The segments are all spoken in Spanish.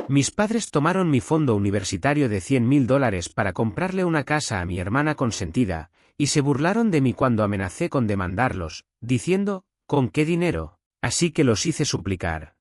Mis padres tomaron mi fondo universitario de $100.000 para comprarle una casa a mi hermana consentida, y se burlaron de mí cuando amenacé con demandarlos, diciendo, ¿con qué dinero? Así que los hice suplicar.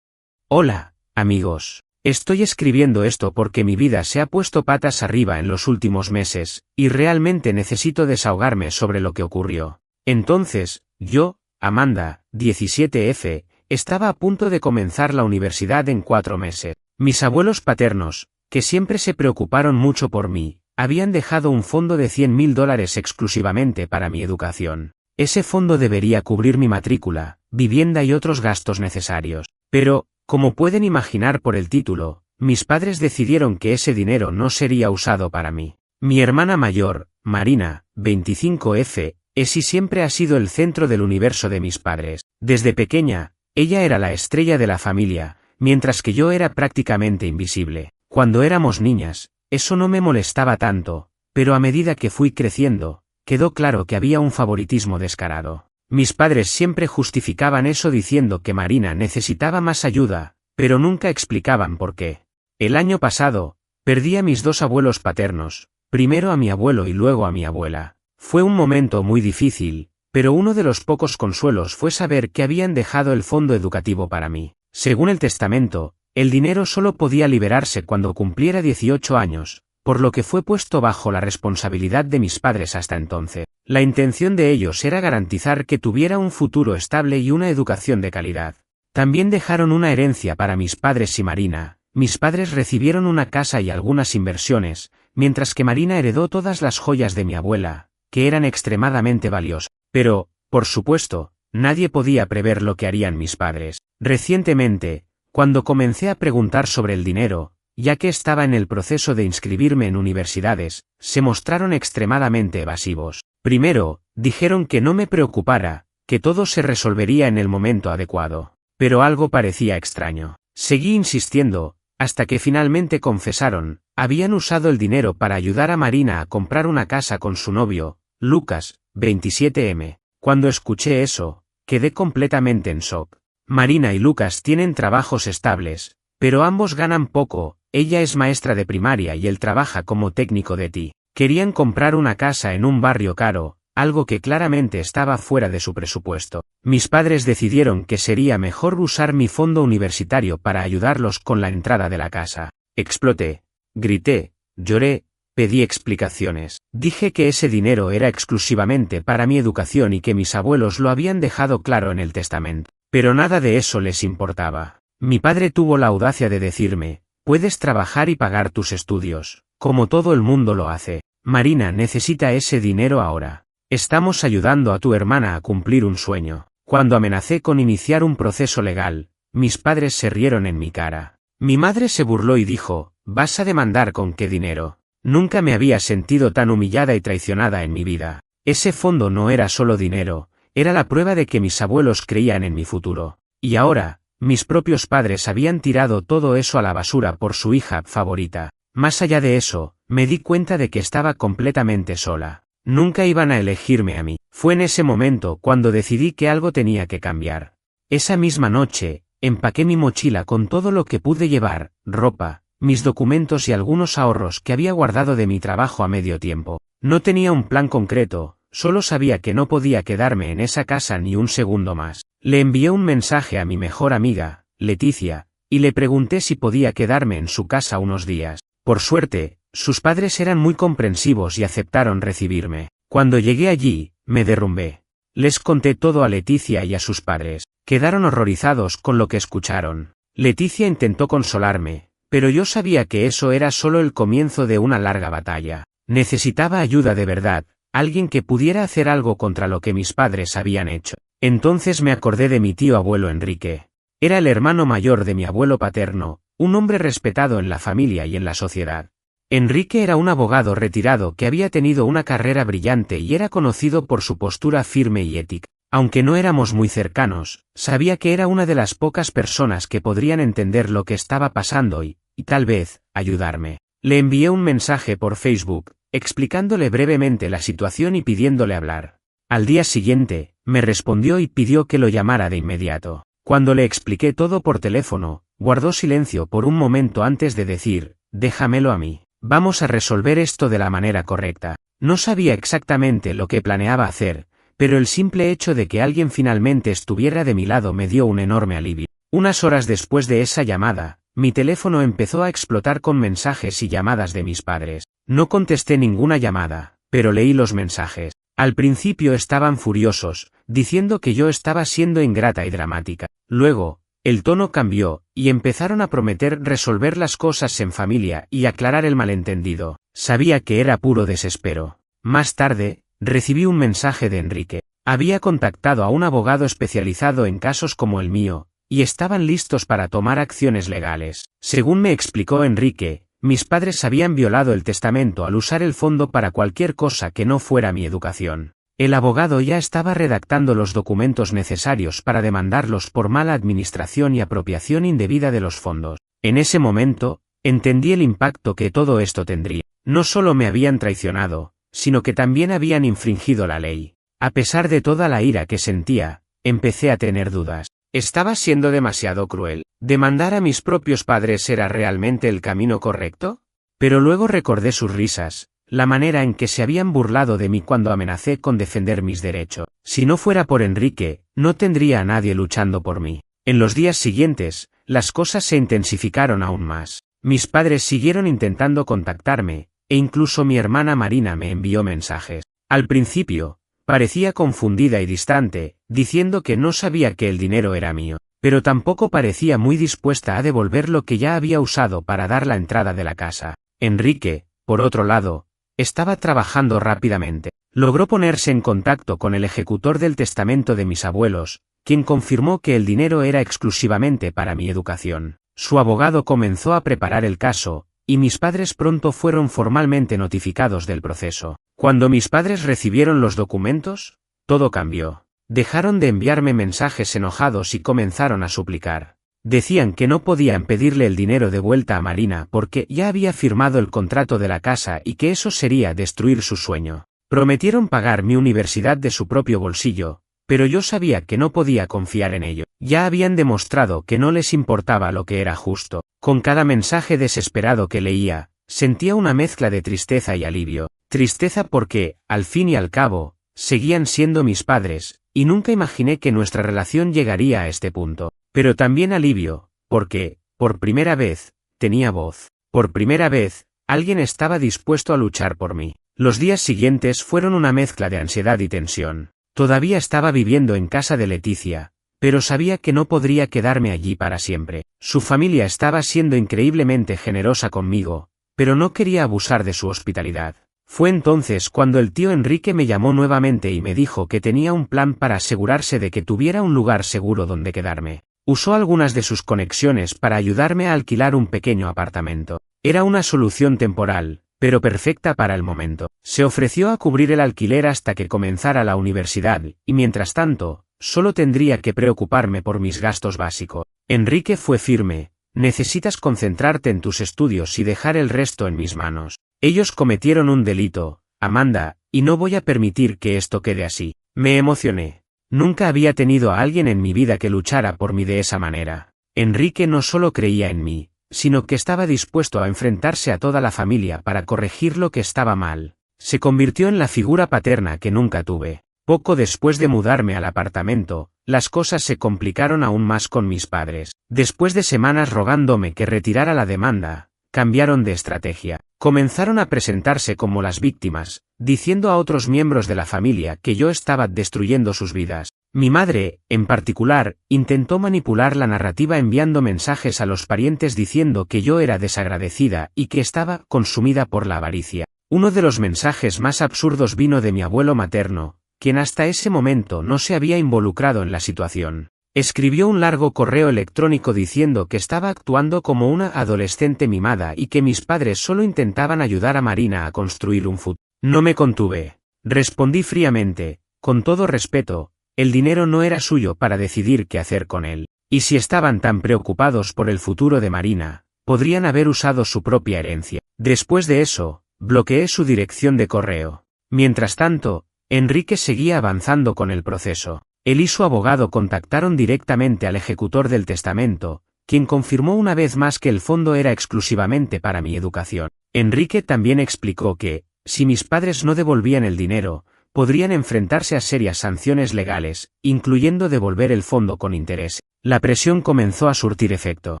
Hola, amigos. Estoy escribiendo esto porque mi vida se ha puesto patas arriba en los últimos meses, y realmente necesito desahogarme sobre lo que ocurrió. Entonces, yo, Amanda, 17F, estaba a punto de comenzar la universidad en 4 meses. Mis abuelos paternos, que siempre se preocuparon mucho por mí, habían dejado un fondo de $100.000 exclusivamente para mi educación. Ese fondo debería cubrir mi matrícula, vivienda y otros gastos necesarios. Pero, como pueden imaginar por el título, mis padres decidieron que ese dinero no sería usado para mí. Mi hermana mayor, Marina, 25F, es y siempre ha sido el centro del universo de mis padres. Desde pequeña, ella era la estrella de la familia, mientras que yo era prácticamente invisible. Cuando éramos niñas, eso no me molestaba tanto, pero a medida que fui creciendo, quedó claro que había un favoritismo descarado. Mis padres siempre justificaban eso diciendo que Marina necesitaba más ayuda, pero nunca explicaban por qué. El año pasado, perdí a mis 2 abuelos paternos, primero a mi abuelo y luego a mi abuela. Fue un momento muy difícil, pero uno de los pocos consuelos fue saber que habían dejado el fondo educativo para mí. Según el testamento, el dinero solo podía liberarse cuando cumpliera 18 años, por lo que fue puesto bajo la responsabilidad de mis padres hasta entonces. La intención de ellos era garantizar que tuviera un futuro estable y una educación de calidad. También dejaron una herencia para mis padres y Marina. Mis padres recibieron una casa y algunas inversiones, mientras que Marina heredó todas las joyas de mi abuela, que eran extremadamente valiosas. Pero, por supuesto, nadie podía prever lo que harían mis padres. Recientemente, cuando comencé a preguntar sobre el dinero, ya que estaba en el proceso de inscribirme en universidades, se mostraron extremadamente evasivos. Primero, dijeron que no me preocupara, que todo se resolvería en el momento adecuado. Pero algo parecía extraño. Seguí insistiendo, hasta que finalmente confesaron, habían usado el dinero para ayudar a Marina a comprar una casa con su novio, Lucas, 27M. Cuando escuché eso, quedé completamente en shock. Marina y Lucas tienen trabajos estables, pero ambos ganan poco. Ella es maestra de primaria y él trabaja como técnico de TI. Querían comprar una casa en un barrio caro, algo que claramente estaba fuera de su presupuesto. Mis padres decidieron que sería mejor usar mi fondo universitario para ayudarlos con la entrada de la casa. Exploté, grité, lloré, pedí explicaciones. Dije que ese dinero era exclusivamente para mi educación y que mis abuelos lo habían dejado claro en el testamento. Pero nada de eso les importaba. Mi padre tuvo la audacia de decirme, puedes trabajar y pagar tus estudios, como todo el mundo lo hace. Marina necesita ese dinero ahora. Estamos ayudando a tu hermana a cumplir un sueño. Cuando amenacé con iniciar un proceso legal, mis padres se rieron en mi cara. Mi madre se burló y dijo, ¿vas a demandar con qué dinero? Nunca me había sentido tan humillada y traicionada en mi vida. Ese fondo no era solo dinero, era la prueba de que mis abuelos creían en mi futuro. Y ahora, mis propios padres habían tirado todo eso a la basura por su hija favorita. Más allá de eso, me di cuenta de que estaba completamente sola. Nunca iban a elegirme a mí. Fue en ese momento cuando decidí que algo tenía que cambiar. Esa misma noche, empaqué mi mochila con todo lo que pude llevar, ropa, mis documentos y algunos ahorros que había guardado de mi trabajo a medio tiempo. No tenía un plan concreto, solo sabía que no podía quedarme en esa casa ni un segundo más. Le envié un mensaje a mi mejor amiga, Leticia, y le pregunté si podía quedarme en su casa unos días. Por suerte, sus padres eran muy comprensivos y aceptaron recibirme. Cuando llegué allí, me derrumbé. Les conté todo a Leticia y a sus padres. Quedaron horrorizados con lo que escucharon. Leticia intentó consolarme, pero yo sabía que eso era solo el comienzo de una larga batalla. Necesitaba ayuda de verdad, alguien que pudiera hacer algo contra lo que mis padres habían hecho. Entonces me acordé de mi tío abuelo Enrique. Era el hermano mayor de mi abuelo paterno, un hombre respetado en la familia y en la sociedad. Enrique era un abogado retirado que había tenido una carrera brillante y era conocido por su postura firme y ética. Aunque no éramos muy cercanos, sabía que era una de las pocas personas que podrían entender lo que estaba pasando y tal vez, ayudarme. Le envié un mensaje por Facebook, explicándole brevemente la situación y pidiéndole hablar. Al día siguiente, me respondió y pidió que lo llamara de inmediato. Cuando le expliqué todo por teléfono, guardó silencio por un momento antes de decir, déjamelo a mí. Vamos a resolver esto de la manera correcta. No sabía exactamente lo que planeaba hacer, pero el simple hecho de que alguien finalmente estuviera de mi lado me dio un enorme alivio. Unas horas después de esa llamada, mi teléfono empezó a explotar con mensajes y llamadas de mis padres. No contesté ninguna llamada, pero leí los mensajes. Al principio estaban furiosos, diciendo que yo estaba siendo ingrata y dramática. Luego, el tono cambió, y empezaron a prometer resolver las cosas en familia y aclarar el malentendido. Sabía que era puro desespero. Más tarde, recibí un mensaje de Enrique. Había contactado a un abogado especializado en casos como el mío, y estaban listos para tomar acciones legales. Según me explicó Enrique, mis padres habían violado el testamento al usar el fondo para cualquier cosa que no fuera mi educación. El abogado ya estaba redactando los documentos necesarios para demandarlos por mala administración y apropiación indebida de los fondos. En ese momento, entendí el impacto que todo esto tendría. No solo me habían traicionado, sino que también habían infringido la ley. A pesar de toda la ira que sentía, empecé a tener dudas. ¿Estaba siendo demasiado cruel? ¿Demandar a mis propios padres era realmente el camino correcto? Pero luego recordé sus risas, la manera en que se habían burlado de mí cuando amenacé con defender mis derechos. Si no fuera por Enrique, no tendría a nadie luchando por mí. En los días siguientes, las cosas se intensificaron aún más. Mis padres siguieron intentando contactarme, e incluso mi hermana Marina me envió mensajes. Al principio, parecía confundida y distante, diciendo que no sabía que el dinero era mío, pero tampoco parecía muy dispuesta a devolver lo que ya había usado para dar la entrada de la casa. Enrique, por otro lado, estaba trabajando rápidamente. Logró ponerse en contacto con el ejecutor del testamento de mis abuelos, quien confirmó que el dinero era exclusivamente para mi educación. Su abogado comenzó a preparar el caso, y mis padres pronto fueron formalmente notificados del proceso. Cuando mis padres recibieron los documentos, todo cambió. Dejaron de enviarme mensajes enojados y comenzaron a suplicar. Decían que no podían pedirle el dinero de vuelta a Marina porque ya había firmado el contrato de la casa y que eso sería destruir su sueño. Prometieron pagar mi universidad de su propio bolsillo, pero yo sabía que no podía confiar en ello. Ya habían demostrado que no les importaba lo que era justo. Con cada mensaje desesperado que leía, sentía una mezcla de tristeza y alivio. Tristeza porque, al fin y al cabo, seguían siendo mis padres, y nunca imaginé que nuestra relación llegaría a este punto. Pero también alivio, porque, por primera vez, tenía voz. Por primera vez, alguien estaba dispuesto a luchar por mí. Los días siguientes fueron una mezcla de ansiedad y tensión. Todavía estaba viviendo en casa de Leticia, pero sabía que no podría quedarme allí para siempre. Su familia estaba siendo increíblemente generosa conmigo, pero no quería abusar de su hospitalidad. Fue entonces cuando el tío Enrique me llamó nuevamente y me dijo que tenía un plan para asegurarse de que tuviera un lugar seguro donde quedarme. Usó algunas de sus conexiones para ayudarme a alquilar un pequeño apartamento. Era una solución temporal, pero perfecta para el momento. Se ofreció a cubrir el alquiler hasta que comenzara la universidad, y mientras tanto, solo tendría que preocuparme por mis gastos básicos. Enrique fue firme: necesitas concentrarte en tus estudios y dejar el resto en mis manos. Ellos cometieron un delito, Amanda, y no voy a permitir que esto quede así. Me emocioné. Nunca había tenido a alguien en mi vida que luchara por mí de esa manera. Enrique no solo creía en mí, sino que estaba dispuesto a enfrentarse a toda la familia para corregir lo que estaba mal. Se convirtió en la figura paterna que nunca tuve. Poco después de mudarme al apartamento, las cosas se complicaron aún más con mis padres. Después de semanas rogándome que retirara la demanda, cambiaron de estrategia. Comenzaron a presentarse como las víctimas, diciendo a otros miembros de la familia que yo estaba destruyendo sus vidas. Mi madre, en particular, intentó manipular la narrativa enviando mensajes a los parientes diciendo que yo era desagradecida y que estaba consumida por la avaricia. Uno de los mensajes más absurdos vino de mi abuelo materno, quien hasta ese momento no se había involucrado en la situación. Escribió un largo correo electrónico diciendo que estaba actuando como una adolescente mimada y que mis padres solo intentaban ayudar a Marina a construir un futuro. No me contuve. Respondí fríamente: con todo respeto, el dinero no era suyo para decidir qué hacer con él. Y si estaban tan preocupados por el futuro de Marina, podrían haber usado su propia herencia. Después de eso, bloqueé su dirección de correo. Mientras tanto, Enrique seguía avanzando con el proceso. Él y su abogado contactaron directamente al ejecutor del testamento, quien confirmó una vez más que el fondo era exclusivamente para mi educación. Enrique también explicó que, si mis padres no devolvían el dinero, podrían enfrentarse a serias sanciones legales, incluyendo devolver el fondo con interés. La presión comenzó a surtir efecto.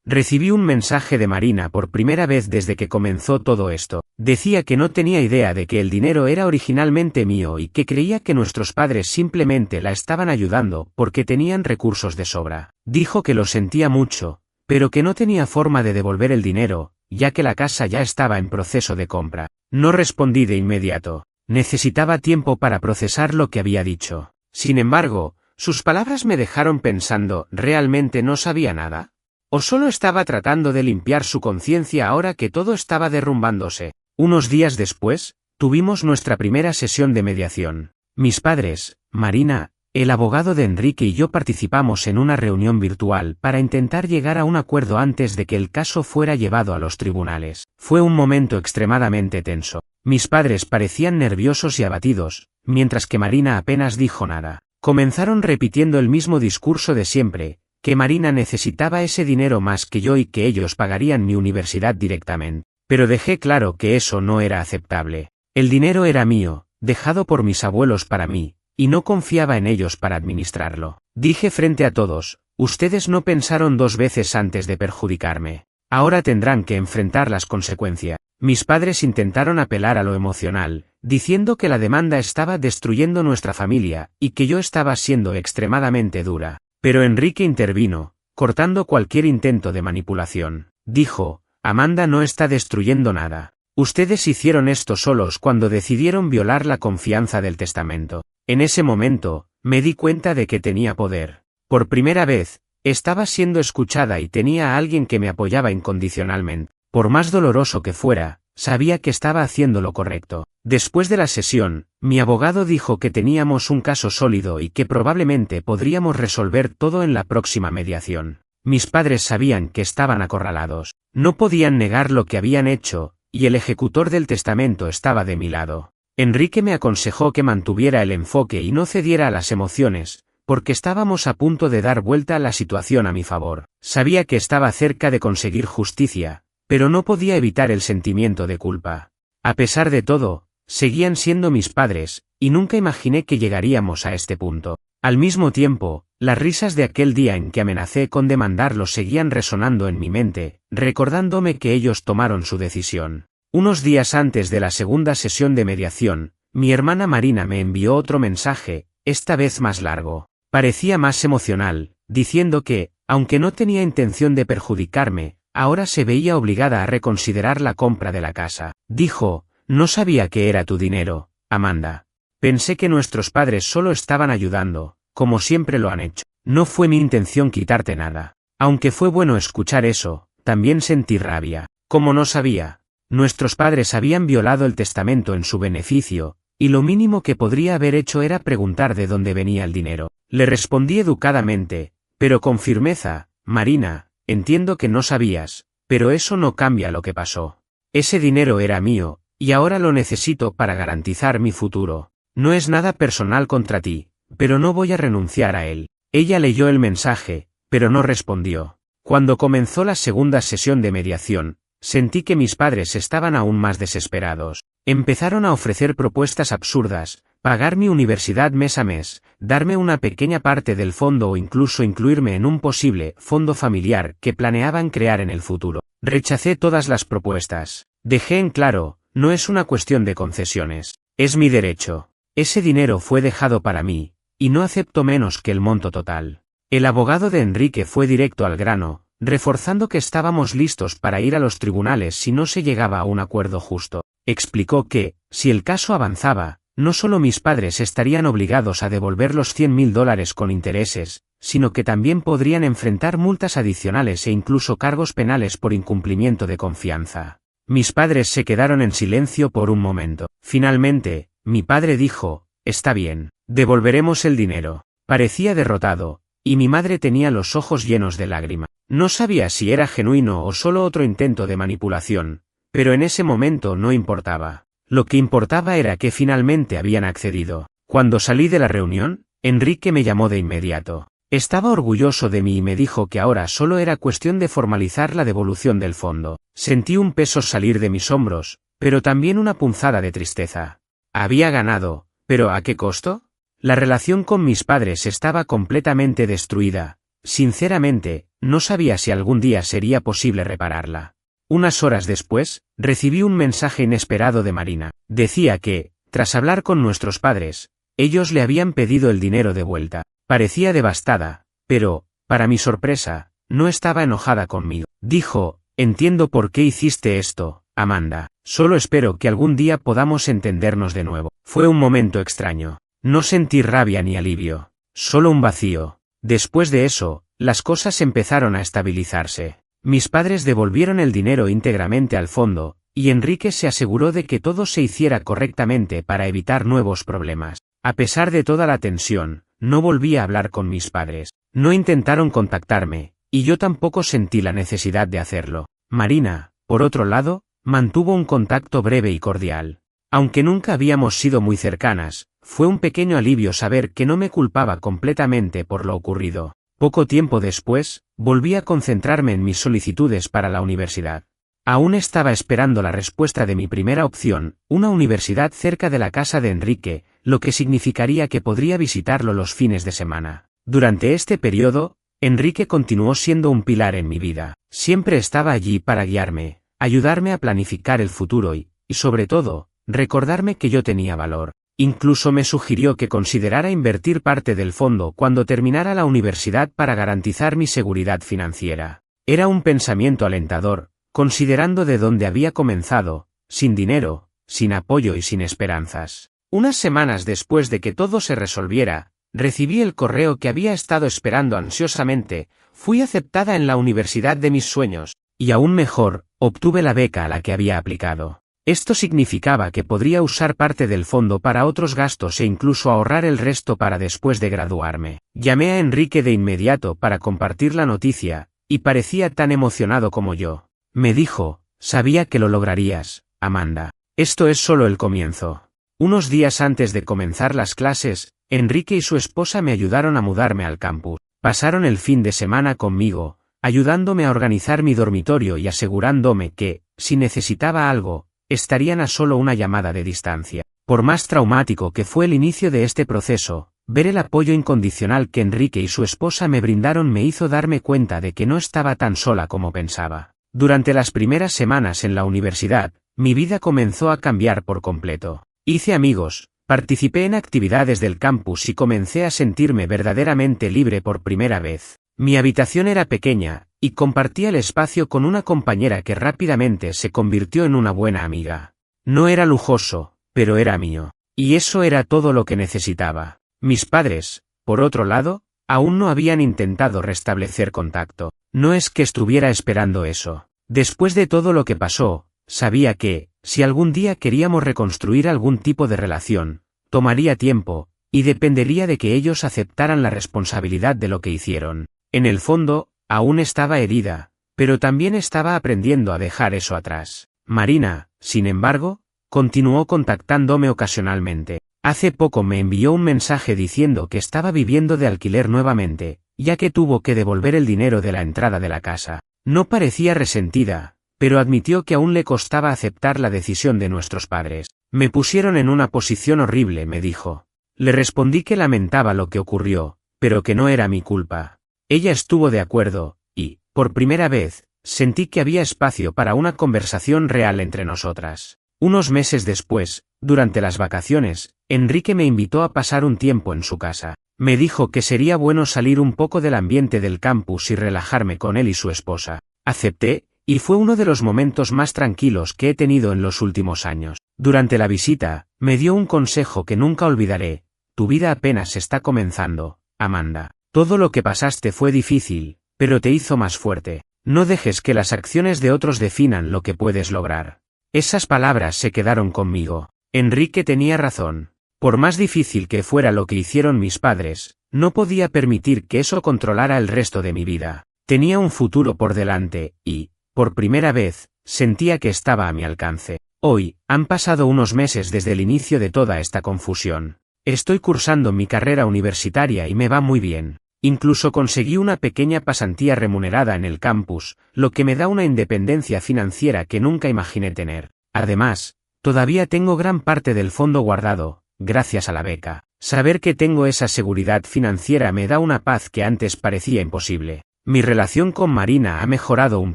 Recibí un mensaje de Marina por primera vez desde que comenzó todo esto. Decía que no tenía idea de que el dinero era originalmente mío y que creía que nuestros padres simplemente la estaban ayudando porque tenían recursos de sobra. Dijo que lo sentía mucho, pero que no tenía forma de devolver el dinero, ya que la casa ya estaba en proceso de compra. No respondí de inmediato. Necesitaba tiempo para procesar lo que había dicho. Sin embargo, sus palabras me dejaron pensando, ¿realmente no sabía nada? ¿O solo estaba tratando de limpiar su conciencia ahora que todo estaba derrumbándose? Unos días después, tuvimos nuestra primera sesión de mediación. Mis padres, Marina, el abogado de Enrique y yo participamos en una reunión virtual para intentar llegar a un acuerdo antes de que el caso fuera llevado a los tribunales. Fue un momento extremadamente tenso. Mis padres parecían nerviosos y abatidos, mientras que Marina apenas dijo nada. Comenzaron repitiendo el mismo discurso de siempre, que Marina necesitaba ese dinero más que yo y que ellos pagarían mi universidad directamente. Pero dejé claro que eso no era aceptable. El dinero era mío, dejado por mis abuelos para mí, y no confiaba en ellos para administrarlo. Dije frente a todos, ustedes no pensaron dos veces antes de perjudicarme. Ahora tendrán que enfrentar las consecuencias. Mis padres intentaron apelar a lo emocional, diciendo que la demanda estaba destruyendo nuestra familia, y que yo estaba siendo extremadamente dura. Pero Enrique intervino, cortando cualquier intento de manipulación. Dijo, Amanda no está destruyendo nada. Ustedes hicieron esto solos cuando decidieron violar la confianza del testamento. En ese momento, me di cuenta de que tenía poder. Por primera vez, estaba siendo escuchada y tenía a alguien que me apoyaba incondicionalmente. Por más doloroso que fuera, sabía que estaba haciendo lo correcto. Después de la sesión, mi abogado dijo que teníamos un caso sólido y que probablemente podríamos resolver todo en la próxima mediación. Mis padres sabían que estaban acorralados. No podían negar lo que habían hecho, y el ejecutor del testamento estaba de mi lado. Enrique me aconsejó que mantuviera el enfoque y no cediera a las emociones, porque estábamos a punto de dar vuelta a la situación a mi favor. Sabía que estaba cerca de conseguir justicia, pero no podía evitar el sentimiento de culpa. A pesar de todo, seguían siendo mis padres, y nunca imaginé que llegaríamos a este punto. Al mismo tiempo, las risas de aquel día en que amenacé con demandarlos seguían resonando en mi mente, recordándome que ellos tomaron su decisión. Unos días antes de la segunda sesión de mediación, mi hermana Marina me envió otro mensaje, esta vez más largo. Parecía más emocional, diciendo que, aunque no tenía intención de perjudicarme, ahora se veía obligada a reconsiderar la compra de la casa. Dijo, no sabía que era tu dinero, Amanda. Pensé que nuestros padres solo estaban ayudando, como siempre lo han hecho. No fue mi intención quitarte nada. Aunque fue bueno escuchar eso, también sentí rabia. Como no sabía, nuestros padres habían violado el testamento en su beneficio, y lo mínimo que podría haber hecho era preguntar de dónde venía el dinero. Le respondí educadamente, pero con firmeza, Marina, entiendo que no sabías, pero eso no cambia lo que pasó. Ese dinero era mío, y ahora lo necesito para garantizar mi futuro. No es nada personal contra ti, pero no voy a renunciar a él. Ella leyó el mensaje, pero no respondió. Cuando comenzó la segunda sesión de mediación, sentí que mis padres estaban aún más desesperados. Empezaron a ofrecer propuestas absurdas, pagar mi universidad mes a mes, darme una pequeña parte del fondo o incluso incluirme en un posible fondo familiar que planeaban crear en el futuro. Rechacé todas las propuestas. Dejé en claro, no es una cuestión de concesiones, es mi derecho. Ese dinero fue dejado para mí, y no acepto menos que el monto total. El abogado de Enrique fue directo al grano, reforzando que estábamos listos para ir a los tribunales si no se llegaba a un acuerdo justo. Explicó que, si el caso avanzaba, no solo mis padres estarían obligados a devolver los $100.000 con intereses, sino que también podrían enfrentar multas adicionales e incluso cargos penales por incumplimiento de confianza. Mis padres se quedaron en silencio por un momento. Finalmente, mi padre dijo, está bien, devolveremos el dinero. Parecía derrotado, y mi madre tenía los ojos llenos de lágrimas. No sabía si era genuino o solo otro intento de manipulación, pero en ese momento no importaba. Lo que importaba era que finalmente habían accedido. Cuando salí de la reunión, Enrique me llamó de inmediato. Estaba orgulloso de mí y me dijo que ahora solo era cuestión de formalizar la devolución del fondo. Sentí un peso salir de mis hombros, pero también una punzada de tristeza. Había ganado, ¿pero a qué costo? La relación con mis padres estaba completamente destruida. Sinceramente, no sabía si algún día sería posible repararla. Unas horas después, recibí un mensaje inesperado de Marina. Decía que, tras hablar con nuestros padres, ellos le habían pedido el dinero de vuelta. Parecía devastada, pero, para mi sorpresa, no estaba enojada conmigo. Dijo, entiendo por qué hiciste esto, Amanda. Solo espero que algún día podamos entendernos de nuevo. Fue un momento extraño. No sentí rabia ni alivio. Solo un vacío. Después de eso, las cosas empezaron a estabilizarse. Mis padres devolvieron el dinero íntegramente al fondo, y Enrique se aseguró de que todo se hiciera correctamente para evitar nuevos problemas. A pesar de toda la tensión, no volví a hablar con mis padres. No intentaron contactarme, y yo tampoco sentí la necesidad de hacerlo. Marina, por otro lado, mantuvo un contacto breve y cordial. Aunque nunca habíamos sido muy cercanas, fue un pequeño alivio saber que no me culpaba completamente por lo ocurrido. Poco tiempo después, volví a concentrarme en mis solicitudes para la universidad. Aún estaba esperando la respuesta de mi primera opción, una universidad cerca de la casa de Enrique, lo que significaría que podría visitarlo los fines de semana. Durante este periodo, Enrique continuó siendo un pilar en mi vida. Siempre estaba allí para guiarme, ayudarme a planificar el futuro y, sobre todo, recordarme que yo tenía valor. Incluso me sugirió que considerara invertir parte del fondo cuando terminara la universidad para garantizar mi seguridad financiera. Era un pensamiento alentador, considerando de dónde había comenzado, sin dinero, sin apoyo y sin esperanzas. Unas semanas después de que todo se resolviera, recibí el correo que había estado esperando ansiosamente. Fui aceptada en la universidad de mis sueños, y aún mejor, obtuve la beca a la que había aplicado. Esto significaba que podría usar parte del fondo para otros gastos e incluso ahorrar el resto para después de graduarme. Llamé a Enrique de inmediato para compartir la noticia, y parecía tan emocionado como yo. Me dijo, sabía que lo lograrías, Amanda. Esto es solo el comienzo. Unos días antes de comenzar las clases, Enrique y su esposa me ayudaron a mudarme al campus. Pasaron el fin de semana conmigo, ayudándome a organizar mi dormitorio y asegurándome que, si necesitaba algo, estarían a solo una llamada de distancia. Por más traumático que fue el inicio de este proceso, ver el apoyo incondicional que Enrique y su esposa me brindaron me hizo darme cuenta de que no estaba tan sola como pensaba. Durante las primeras semanas en la universidad, mi vida comenzó a cambiar por completo. Hice amigos, participé en actividades del campus y comencé a sentirme verdaderamente libre por primera vez. Mi habitación era pequeña, y compartía el espacio con una compañera que rápidamente se convirtió en una buena amiga. No era lujoso, pero era mío. Y eso era todo lo que necesitaba. Mis padres, por otro lado, aún no habían intentado restablecer contacto. No es que estuviera esperando eso. Después de todo lo que pasó, sabía que, si algún día queríamos reconstruir algún tipo de relación, tomaría tiempo, y dependería de que ellos aceptaran la responsabilidad de lo que hicieron. En el fondo, aún estaba herida, pero también estaba aprendiendo a dejar eso atrás. Marina, sin embargo, continuó contactándome ocasionalmente. Hace poco me envió un mensaje diciendo que estaba viviendo de alquiler nuevamente, ya que tuvo que devolver el dinero de la entrada de la casa. No parecía resentida, pero admitió que aún le costaba aceptar la decisión de nuestros padres. Me pusieron en una posición horrible, me dijo. Le respondí que lamentaba lo que ocurrió, pero que no era mi culpa. Ella estuvo de acuerdo, y, por primera vez, sentí que había espacio para una conversación real entre nosotras. Unos meses después, durante las vacaciones, Enrique me invitó a pasar un tiempo en su casa. Me dijo que sería bueno salir un poco del ambiente del campus y relajarme con él y su esposa. Acepté, y fue uno de los momentos más tranquilos que he tenido en los últimos años. Durante la visita, me dio un consejo que nunca olvidaré. Tu vida apenas está comenzando, Amanda. Todo lo que pasaste fue difícil, pero te hizo más fuerte. No dejes que las acciones de otros definan lo que puedes lograr. Esas palabras se quedaron conmigo. Enrique tenía razón. Por más difícil que fuera lo que hicieron mis padres, no podía permitir que eso controlara el resto de mi vida. Tenía un futuro por delante, y, por primera vez, sentía que estaba a mi alcance. Hoy, han pasado unos meses desde el inicio de toda esta confusión. Estoy cursando mi carrera universitaria y me va muy bien. Incluso conseguí una pequeña pasantía remunerada en el campus, lo que me da una independencia financiera que nunca imaginé tener. Además, todavía tengo gran parte del fondo guardado, gracias a la beca. Saber que tengo esa seguridad financiera me da una paz que antes parecía imposible. Mi relación con Marina ha mejorado un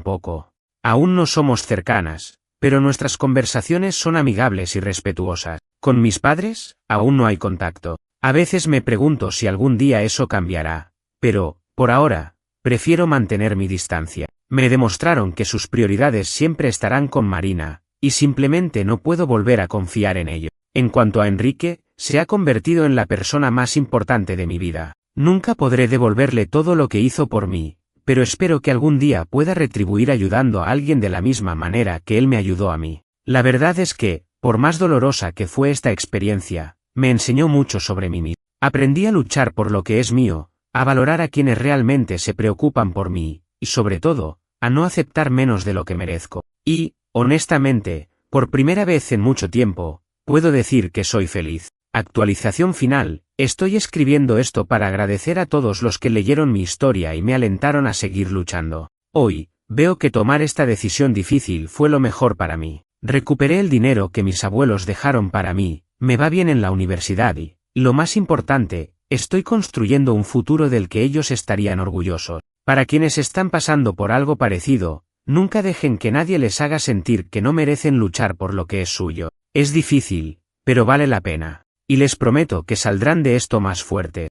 poco. Aún no somos cercanas, pero nuestras conversaciones son amigables y respetuosas. Con mis padres, aún no hay contacto. A veces me pregunto si algún día eso cambiará, pero, por ahora, prefiero mantener mi distancia. Me demostraron que sus prioridades siempre estarán con Marina, y simplemente no puedo volver a confiar en ello. En cuanto a Enrique, se ha convertido en la persona más importante de mi vida. Nunca podré devolverle todo lo que hizo por mí, pero espero que algún día pueda retribuir ayudando a alguien de la misma manera que él me ayudó a mí. La verdad es que, por más dolorosa que fue esta experiencia, me enseñó mucho sobre mí mismo. Aprendí a luchar por lo que es mío, a valorar a quienes realmente se preocupan por mí, y sobre todo, a no aceptar menos de lo que merezco. Y, honestamente, por primera vez en mucho tiempo, puedo decir que soy feliz. Actualización final, estoy escribiendo esto para agradecer a todos los que leyeron mi historia y me alentaron a seguir luchando. Hoy, veo que tomar esta decisión difícil fue lo mejor para mí. Recuperé el dinero que mis abuelos dejaron para mí, me va bien en la universidad y, lo más importante, estoy construyendo un futuro del que ellos estarían orgullosos. Para quienes están pasando por algo parecido, nunca dejen que nadie les haga sentir que no merecen luchar por lo que es suyo. Es difícil, pero vale la pena. Y les prometo que saldrán de esto más fuertes.